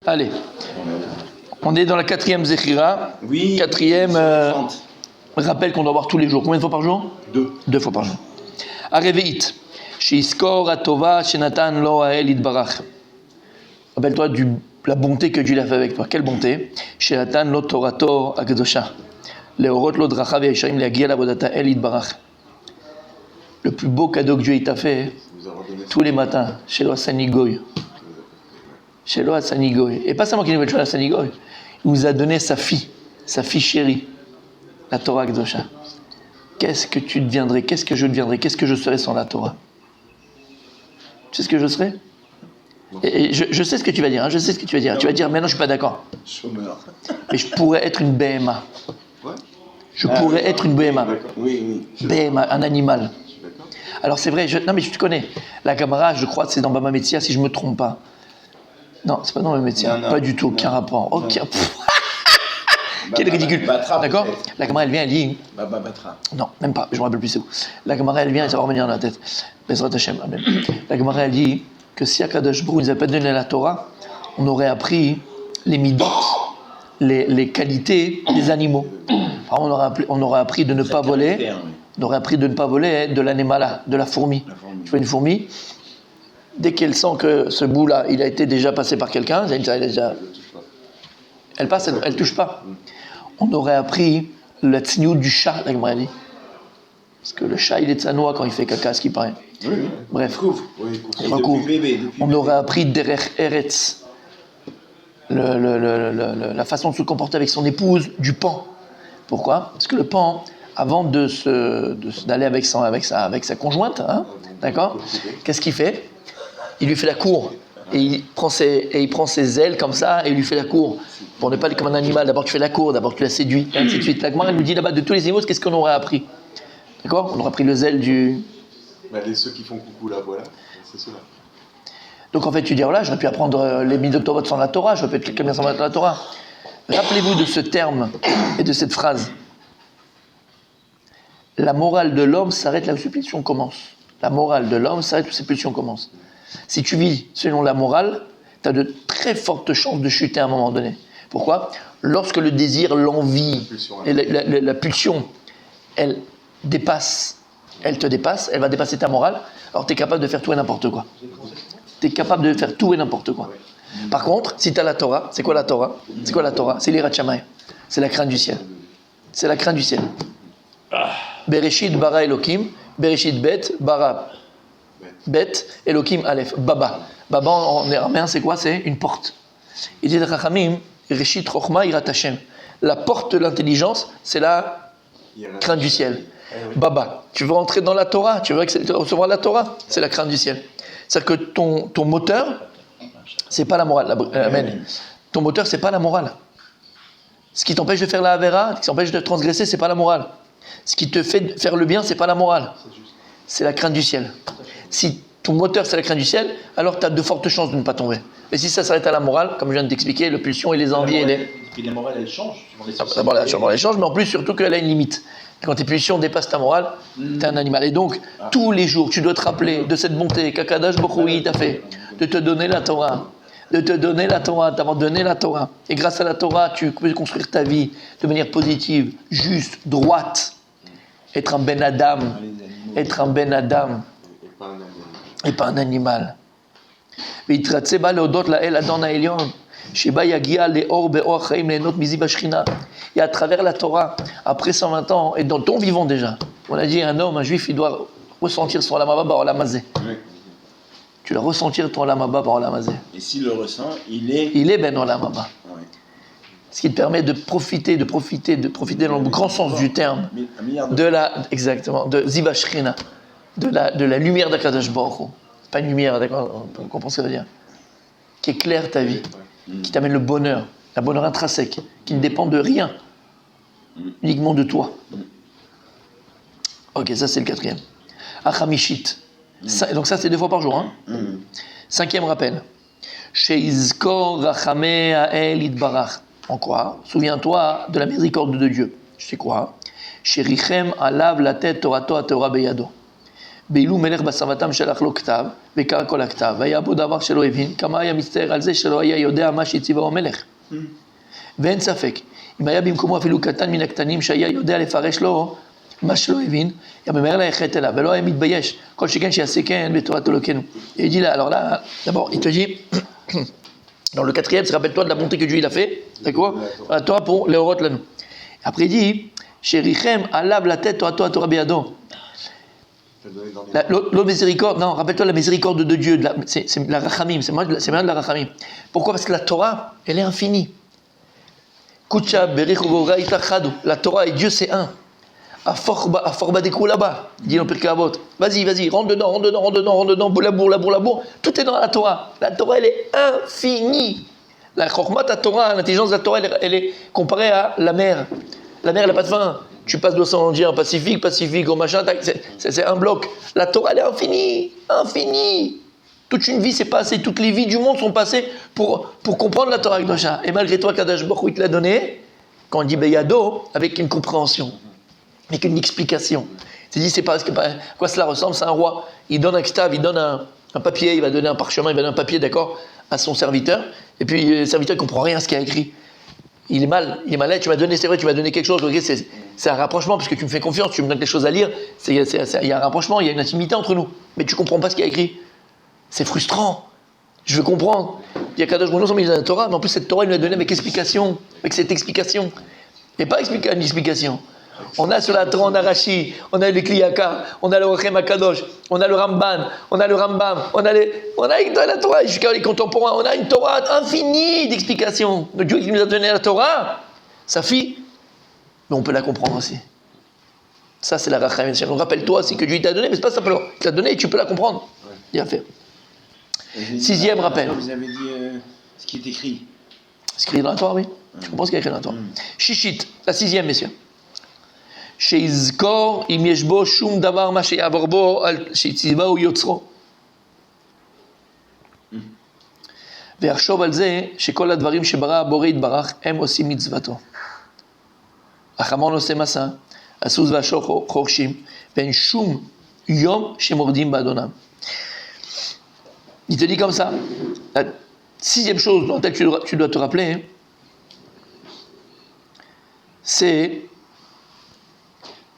Allez, on est dans la 4e Zechira. Oui. 4e rappel qu'on doit voir tous les jours. Combien de fois par jour? 2. 2 fois par jour. Areveit. Shiskor atova shenatan lo hael itbarach. Rappelle-toi de la bonté que Dieu a fait avec toi. Quelle bonté? Shenatan lo torato akdosha. Leorot lo dracha ve'yesharim leagia lavodata el itbarach. Le plus beau cadeau que Dieu t'a fait tous les matins, chez Lo Sanigoy. Chez Lo Sanigoy. Et pas seulement qu'il nous veut à Sanigoy, il nous a donné sa fille chérie, la Torah Kdosha. Qu'est-ce que tu deviendrais? Qu'est-ce que je deviendrais? Qu'est-ce que je serais sans la Torah? Tu sais ce que je serais? Et je sais ce que tu vas dire, hein, je sais ce que tu vas dire. Tu vas dire, mais non, je ne suis pas d'accord. Chômeur. Mais je pourrais être une BMA. Ouais. Je pourrais être une BMA. Oui. BMA, un animal. Je suis d'accord. Alors c'est vrai, non mais je te connais. La Gemara, je crois que c'est dans Baba Metzia, si je ne me trompe pas. Non, c'est pas dans Baba Metzia. Non, pas du tout, aucun rapport. Aucun. Quel ridicule. Batra, d'accord? peut-être. La Gemara, elle vient, elle dit. Baba Batra. Non, même pas, je me rappelle plus c'est où. La Gemara, elle vient, et ça va revenir dans la tête. Bezrat Hashem, amen. La Gemara, elle dit que si Akadosh Baruch Hu nous avait pas donné la Torah, on aurait appris les midot, les qualités des animaux. Enfin, on aurait appris de ne pas voler. On aurait appris de ne pas voler de l'anémala, de la fourmi. Tu vois une fourmi, dès qu'elle sent que ce bout-là, il a été déjà passé par quelqu'un, elle passe, elle ne touche pas. On aurait appris la tsniout du chat, la Gemara dit. Parce que le chat, il est tsanoua quand il fait caca, ce qui paraît. Oui. Bref, Il recouvre. Depuis bébé. On aurait appris derech eretz, la façon de se comporter avec son épouse, du pan. Pourquoi? Parce que le pan, avant d'aller avec sa conjointe, hein, d'accord? Qu'est-ce qu'il fait? Il lui fait la cour. Et il prend ses ailes comme ça et il lui fait la cour. Pour ne pas être comme un animal, d'abord tu fais la cour, d'abord tu la séduis, et ainsi de suite. La Gemara, elle nous dit là-bas, de tous les animaux, qu'est-ce qu'on aurait appris? D'accord? On aurait appris les ailes du... Ceux qui font coucou là, voilà, c'est ceux-là. Donc en fait, tu dis, voilà, j'aurais pu apprendre les midot sans la Torah, j'aurais pu être quelqu'un bien sans la Torah. Rappelez-vous de ce terme et de cette phrase. La morale de l'homme s'arrête là où ses pulsions commencent. La morale de l'homme s'arrête où ses pulsions commencent. Si tu vis selon la morale, tu as de très fortes chances de chuter à un moment donné. Pourquoi? Lorsque le désir, l'envie, et la pulsion, elle te dépasse, elle va dépasser ta morale, alors tu es capable de faire tout et n'importe quoi. Tu es capable de faire tout et n'importe quoi. Par contre, si tu as la Torah, c'est quoi la Torah? C'est quoi la Torah? C'est l'Irat Shamayim. C'est la crainte du ciel. C'est la crainte du ciel. Bereshit bara Elokim, Bereshit bet bara bet Elokim Aleph. Baba. Baba en araméen, c'est quoi? C'est une porte. Il dit Rachamim, Reshit Chochma Irat Hashem. La porte de l'intelligence, c'est la crainte du ciel. Baba. Tu veux entrer dans la Torah? Tu veux recevoir la Torah? C'est la crainte du ciel. C'est-à-dire que ton moteur, c'est pas la morale. Amen. Ton moteur, c'est pas la morale. Ce qui t'empêche de faire la Avera, ce qui t'empêche de transgresser, c'est pas la morale. Ce qui te fait faire le bien, c'est pas la morale. C'est la crainte du ciel. Si ton moteur, c'est la crainte du ciel, alors tu as de fortes chances de ne pas tomber. Mais si ça s'arrête à la morale, comme je viens de t'expliquer, les pulsions et les envies... Et puis la morale, elle change. D'abord, la morale, elle change, mais en plus, surtout qu'elle a une limite. Quand tes pulsions dépassent ta morale, tu es un animal. Et donc, tous les jours, tu dois te rappeler de cette bonté qu'Akadosh Baruch Hu t'a fait, de te donner la Torah, d'avoir donné la Torah. Et grâce à la Torah, tu peux construire ta vie de manière positive, juste, droite. Être un Ben Adam. Être un Ben Adam. Et pas un animal. Et à travers la Torah, après 120 ans, et dans ton vivant déjà, on a dit un juif, il doit ressentir son olam haba ba'olam hazeh. Tu dois ressentir ton olam haba ba'olam hazeh. Et s'il le ressent, il est ben olam haba. Ouais. Ce qui te permet de profiter dans le grand sens du terme, de Ziva Shrina, de la lumière d'Akadosh Baruch Hu. Pas une lumière, d'accord, on comprend ce que ça veut dire. Qui éclaire ta vie, qui t'amène le bonheur intrinsèque, qui ne dépend de rien, uniquement de toi. Ok, ça c'est le 4e. Achamishit. Donc ça c'est 2 fois par jour. 5e rappel. Sheizkor rachamei ha'el itbarach. En quoi? Souviens-toi de la miséricorde de Dieu. Je sais quoi? Sherichem alav la tête torato a Torah beyado. באילו מלך בסבתם שלח לו כתב, וקרא כל הכתב, והיה בו דבר שלא הבין, כמה היה מצטער על זה שלא היה יודע מה שהציבו המלך. ואין ספק, אם היה במקומו אפילו קטן מן הקטנים שהיה יודע לפרש לו מה שלא הבין, היה ממהר ללכת אליו, ולא היה מתבייש, כל שכן שיעשה כן בתורת אלוקינו. Et il dit là, alors là, d'abord, il te dit, dans le quatrième, rappelle-toi de la bonté que Dieu il a fait, d'accord, la Torah pour les Horot là-nous. Après il dit, Sherichem alav la tête Torah biado. L'eau miséricorde, non, rappelle-toi la miséricorde de Dieu, c'est la rachamim, c'est bien de la rachamim. Pourquoi? Parce que la Torah, elle est infinie. Kucha berich uvora itachadu. La Torah et Dieu c'est un. Aforba dekou là-bas, dit dans Pirkei Avot. Vas-y, rentre dedans, boulabour. Tout est dans la Torah. La Torah, elle est infinie. La Chokhmat, la Torah, l'intelligence de la Torah, elle est comparée à la mer. La mer, elle n'a pas de fin. Tu passes de l'océan Indien en Pacifique, au machin, c'est un bloc. La Torah, elle est infinie. Toute une vie, c'est passé. Toutes les vies du monde sont passées pour comprendre la Torah Kedosha. Et malgré toi, Kadosh Baruch Hu, il te l'a donné, quand on dit Beyado, avec une compréhension. Mais qu'une explication. C'est dit, c'est pas à quoi cela ressemble, c'est un roi. Il donne un ktav, il donne un papier, il va donner un parchemin, il va donner un papier, d'accord, à son serviteur. Et puis le serviteur ne comprend rien à ce qu'il y a écrit. Il est malade, tu m'as donné, c'est vrai, tu m'as donné quelque chose, okay, c'est un rapprochement, parce que tu me fais confiance, tu me donnes quelque chose à lire, il y a un rapprochement, il y a une intimité entre nous. Mais tu ne comprends pas ce qu'il y a écrit. C'est frustrant. Je veux comprendre. Il y a Kadosh Baruch Hu, il a la Torah, mais en plus cette Torah, il nous l'a donnée avec explication, avec cette explication. Et pas une explication. On a sur la Torah, on a Rashi, on a le Kliyaka, on a le Orchem Akadosh, on a le Ramban, on a le Rambam, on a la Torah, jusqu'à les contemporains, on a une Torah infinie d'explications. Le Dieu qui nous a donné la Torah, sa fille, mais on peut la comprendre aussi. Ça, c'est la Rachamim. Rappelle-toi, c'est que Dieu t'a donné, mais c'est pas simplement. Il t'a donné et tu peux la comprendre. Il a fait. Sixième rappel. Vous avez dit ce qui est écrit. Ce qui est dans la Torah, oui. Je comprends ce qui est écrit dans la Torah. Shishit, la sixième, messieurs. שיזכור אם יש בו שום דבר מה שיעבור בו שציווהו יוצרו. ויחשוב על זה שכל הדברים שברא הבורא יתברך הם עושים מצוותו. החמור נושא מסע, הסוס והשור חורשים, ואין שום יום שמורדים באדונם. Il te dit comme ça. La sixième chose dont tu dois te rappeler, c'est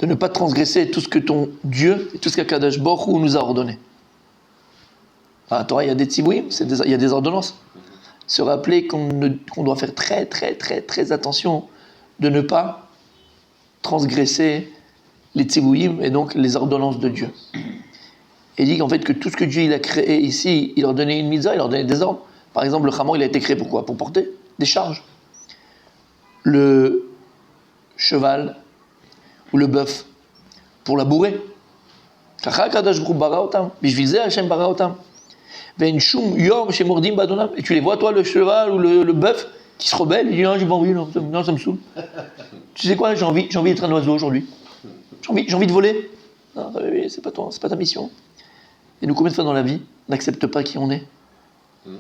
de ne pas transgresser tout ce que ton Dieu et tout ce qu'Akadosh Baruch Hu nous a ordonné. À la Torah, il y a des tzibouim, il y a des ordonnances. Se rappeler qu'on doit faire très attention de ne pas transgresser les tzibouim et donc les ordonnances de Dieu. Et il dit qu'en fait que tout ce que Dieu il a créé ici, il leur donnait une mitzvah, il leur donnait des ordres. Par exemple, le chamor, il a été créé pourquoi? Pour porter des charges. Le cheval ou le bœuf pour labourer. Et tu les vois, toi, le cheval ou le bœuf qui se rebelle, il dit non, j'ai pas envie, non, ça me saoule. Tu sais quoi, j'ai envie d'être un oiseau aujourd'hui. J'ai envie de voler. Non, c'est pas ta mission. Et nous, combien de fois dans la vie, on n'accepte pas qui on est?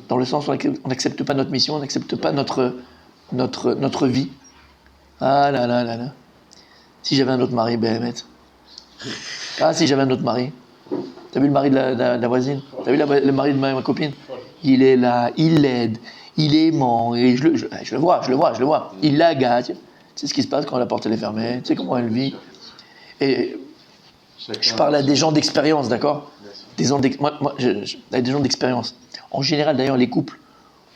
Dans le sens où on n'accepte pas notre mission, on n'accepte pas notre vie. Ah là là là là. Si j'avais un autre mari, Béhémet. Ah, si j'avais un autre mari. T'as vu le mari de la voisine? T'as vu le mari de ma copine? Il est là, il l'aide, il est aimant, et je le vois. Il la gâte. Tu sais ce qui se passe quand la porte elle est fermée, tu sais comment elle vit. Et je parle à des gens d'expérience, d'accord? Avec des gens d'expérience. En général, d'ailleurs, les couples,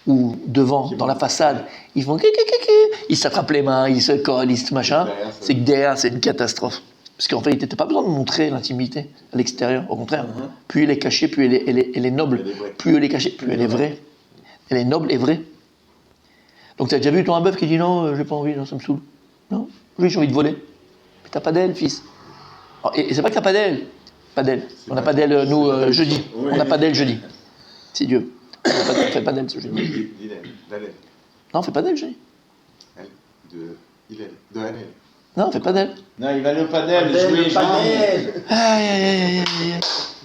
ou devant, dans la façade, ils font ils s'attrapent les mains, ils se collent, ils se machin. C'est que derrière, c'est une catastrophe. Parce qu'en fait, t'as pas besoin de montrer l'intimité à l'extérieur. Au contraire, plus elle est cachée, plus elle est noble. Plus elle est cachée, plus elle est vraie. Elle est noble et vraie. Donc t'as déjà vu toi un bœuf qui dit non, j'ai pas envie, non, ça me saoule. Non, oui, j'ai envie de voler. Mais t'as pas d'aile, fils. Alors, et c'est pas que t'as pas d'aile. Pas d'aile. On n'a pas d'aile, nous, jeudi. On n'a pas d'aile jeudi. C'est Dieu. On fait pas d'aile ce jeudi. Non, on fait pas d'aile jeudi. De Hallel. Non, on fait pas d'aile. Non, il va le padel, jouer les Padel. Aïe.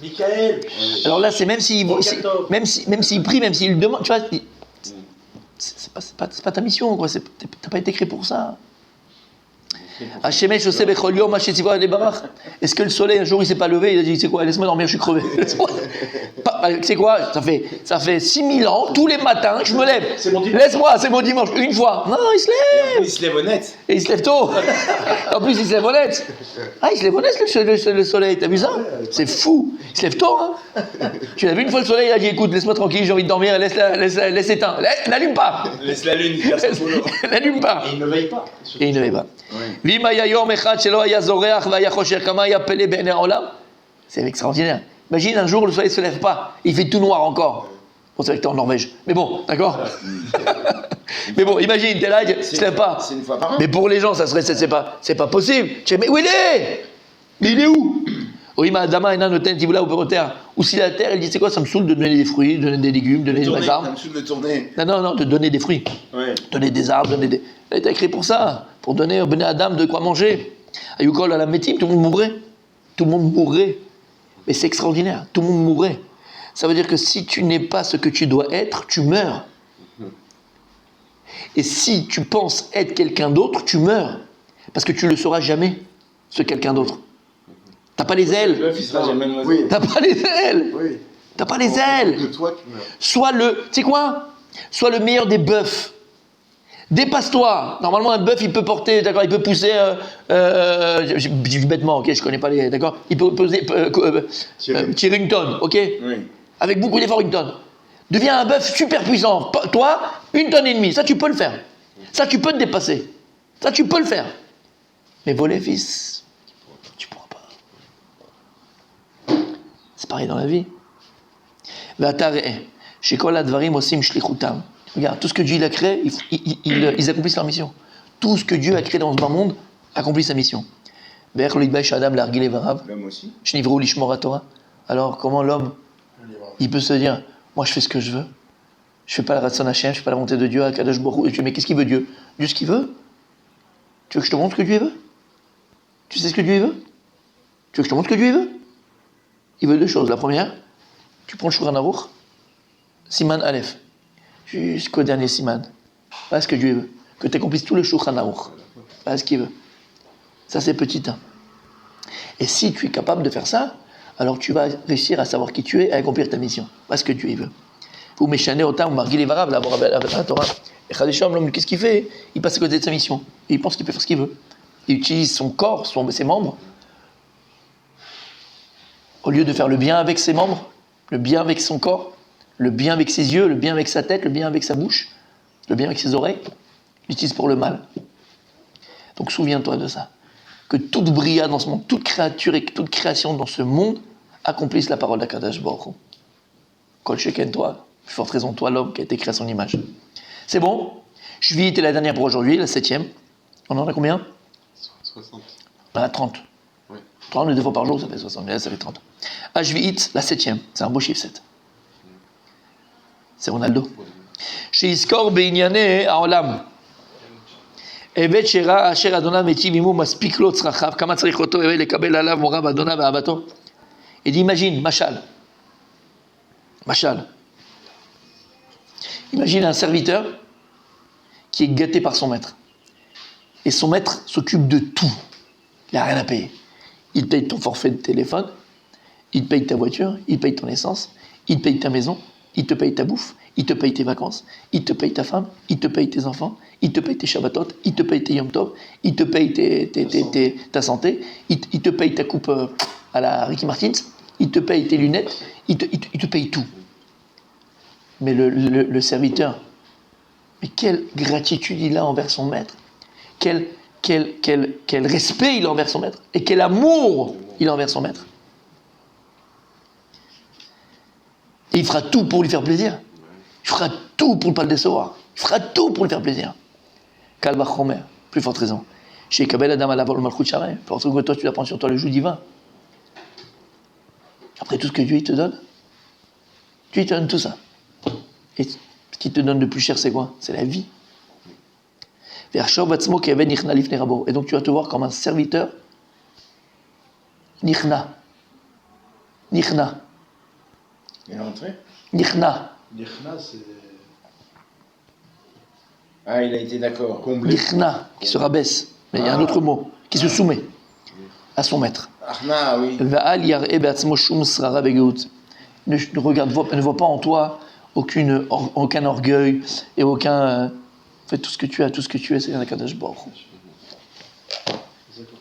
Michael. Alors là, c'est même s'il prie, même s'il demande, tu vois, c'est pas ta mission, quoi. T'as pas été créé pour ça. Hashemesh Oseh Bechol Yom Hashetzivah Lebarach. Est-ce que le soleil, un jour, il s'est pas levé, il a dit, c'est quoi, laisse-moi dormir, je suis crevé. C'est quoi, ça fait 6000 ans, tous les matins, je me lève. C'est mon dimanche. Laisse-moi, c'est mon dimanche, une fois. Non, il se lève. Il se lève honnête. Et il se lève tôt. En plus, il se lève honnête. Ah, il se lève honnête, le soleil, t'as vu ça? C'est fou. Il se lève tôt, hein. Tu l'as vu une fois le soleil, il a dit, écoute, laisse-moi tranquille, j'ai envie de dormir, laisse éteindre. N'allume pas. Laisse la lune faire son boulot. N'allume pas. Et il ne veille pas. Et il ne veille pas. C'est extraordinaire. Imagine un jour le soleil ne se lève pas, il fait tout noir encore. Bon, c'est vrai que t'es en Norvège. Mais bon, d'accord. Mais bon, imagine, t'es là, il ne se lève pas. C'est une fois par an. Mais pour les gens, c'est pas possible. Tu dis, mais où il est? Mais il est où? Oui, madama, il y a un hôtel, ou si la terre, elle dit, c'est quoi, ça me saoule de donner des fruits, de donner des légumes, de donner des arbres. Ça me saoule de tourner. Non, de donner des fruits. Ouais. Donner des arbres, donner des. Elle a été créée pour ça, pour donner au Bné Adam de quoi manger. Ayukol à la métime, tout le monde mourrait. Tout le monde mourrait. Mais c'est extraordinaire, tout le monde mourrait. Ça veut dire que si tu n'es pas ce que tu dois être, tu meurs. Et si tu penses être quelqu'un d'autre, tu meurs. Parce que tu ne le sauras jamais, ce quelqu'un d'autre. T'as pas les Le ailes. bœuf, il sera jamais un oiseau. Oui. T'as pas les ailes. Oui. T'as pas les ailes. De toi, tu meurs. Sois le, tu sais quoi? Sois le meilleur des bœufs. Dépasse-toi. Normalement, un bœuf, il peut porter, d'accord, il peut pousser, je dis bêtement, ok, je connais pas les, d'accord, il peut poser, tirer une tonne, ok, Oui. avec beaucoup d'efforts une tonne. Deviens un bœuf super puissant. Toi, 1,5 tonne, ça tu peux le faire. Ça tu peux te dépasser. Ça tu peux le faire. Mais voler, fils, tu pourras pas. C'est pareil dans la vie. Regarde, tout ce que Dieu il a créé, ils accomplissent leur mission. Tout ce que Dieu a créé dans ce bas monde accomplit sa mission. L'homme aussi. Alors, comment l'homme, il peut se dire, moi je fais ce que je veux, je fais pas la Ratson Hashem, je fais pas la volonté de Dieu, Akadosh Baruch Hu. Mais qu'est-ce qu'il veut Dieu? Dieu ce qu'il veut? Tu veux que je te montre ce que Dieu veut? Tu sais ce que Dieu veut? Tu veux que je te montre ce que Dieu veut? Il veut deux choses. La première, tu prends le Shulchan Aruch, Siman Aleph, jusqu'au dernier Siman. Pas ce que Dieu veut. Que tu accomplisses tout le Shulchan Aruch. Pas ce qu'il veut. Ça, c'est petit 1. Et si tu es capable de faire ça, alors tu vas réussir à savoir qui tu es et à accomplir ta mission. Pas ce que Dieu veut. Vous méchanez autant, vous marquez les varabes, la Torah. Et Khadesham, l'homme, qu'est-ce qu'il fait? Il passe à côté de sa mission. Et il pense qu'il peut faire ce qu'il veut. Il utilise son corps, ses membres, au lieu de faire le bien avec ses membres, le bien avec son corps, le bien avec ses yeux, le bien avec sa tête, le bien avec sa bouche, le bien avec ses oreilles, il l'utilise pour le mal. Donc souviens-toi de ça. Que toute bria dans ce monde, toute créature et toute création dans ce monde accomplisse la parole d'Akadosh Baruch Hu. Kol sheken toi, plus forte raison toi, l'homme qui a été créé à son image. C'est bon? Juillet était la dernière pour aujourd'hui, la 7e. On en a combien? 60. On en a 30. Oui. 30 2 fois par jour, ça fait 60. Mais là, ça fait 30. Ashvi'it, la 7e. C'est un beau chiffre, 7. C'est Ronaldo. Sheizkor beinyane ha'olam. Evet shera asher Adonai metiv imu maspik lo tzrachav. Kama tzarich oto evet lekabel alav morav Adonai ve'avato. Il dit, imagine, machal. Imagine un serviteur qui est gâté par son maître. Et son maître s'occupe de tout. Il n'a rien à payer. Il paye ton forfait de téléphone, il paye ta voiture, il paye ton essence, il paye ta maison, il te paye ta bouffe, il te paye tes vacances, il te paye ta femme, il te paye tes enfants, il te paye tes Shabbatot, il te paye tes Yom Tov, il te paye ta santé, il te paye ta coupe à la Ricky Martins, il te paye tes lunettes, il te paye tout. Mais le serviteur, mais quelle gratitude il a envers son maître, quel respect il a envers son maître, et quel amour il a envers son maître. Et il fera tout pour lui faire plaisir. Il fera tout pour ne pas le décevoir. Il fera tout pour lui faire plaisir. Kalba Chomer, plus forte raison. Chez Kabel Adam Alav le Malchut Shamay, parce que toi tu apprends sur toi le joug divin. Après tout ce que Dieu il te donne, Dieu il te donne tout ça. Et ce qu'il te donne de plus cher, c'est quoi? C'est la vie. Et donc tu vas te voir comme un serviteur. Nichna. Il est rentré. Nichna. L'Ikhna, c'est. Ah, il a été d'accord. Comblé. Nichna, qui se rabaisse. Mais il y a un autre mot, qui se soumet à son maître. Arna, oui. Va'al yar'e be'atzmo shum srara begeut. Ne vois pas en toi aucun orgueil et aucun. Fais tout ce que tu as, c'est un Kadosh Baruch Hu.